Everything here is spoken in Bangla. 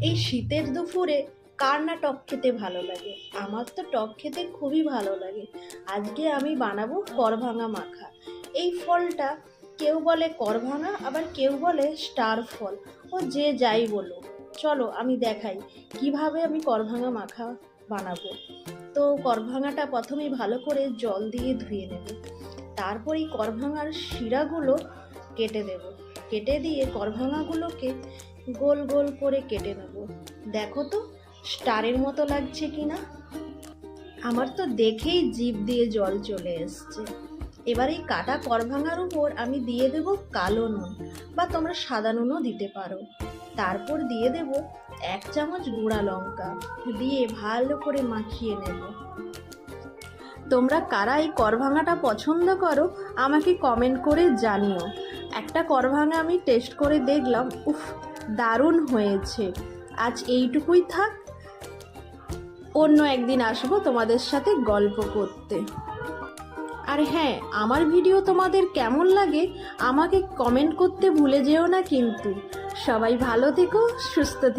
এই শীতের দুপুরে কার না টক খেতে ভালো লাগে? আমার তো টক খেতে খুবই ভালো লাগে। আজকে আমি বানাবো করভাঙা মাখা। এই ফলটা কেউ বলে করভাঙা, আবার কেউ বলে স্টার ফল। ও যে যাই বলো, চলো আমি দেখাই কিভাবে আমি করভাঙা মাখা বানাবো। তো করভাঙাটা প্রথমেই ভালো করে জল দিয়ে ধুয়ে নেব। তারপর এই করভাঙার শিরাগুলো কেটে দেব। কেটে দিয়ে করভাঙাগুলোকে গোল গোল করে কেটে নেব। দেখো তো স্টারের মতো লাগছে কিনা। আমার তো দেখেই জিভ দিয়ে জল চলে এসছে। এবার এই কাটা করভাঙার উপর আমি দিয়ে দেব কালো নুন, বা তোমরা সাদা নুনও দিতে পারো। তারপর দিয়ে দেব 1 চামচ গুঁড়া লঙ্কা, দিয়ে ভালো করে মাখিয়ে নেব। তোমরা কারা এই করভাঙাটা পছন্দ করো আমাকে কমেন্ট করে জানিও। একটা করভাঙা আমি টেস্ট করে দেখলাম, উফ, দারুণ হয়েছে। আজ এইটুকুই থাক, অন্য একদিন আসবো তোমাদের সাথে গল্প করতে। আর হ্যাঁ, আমার ভিডিও তোমাদের কেমন লাগে আমাকে কমেন্ট করতে ভুলে যেও না কিন্তু। সবাই ভালো থেকো, সুস্থ থেকো।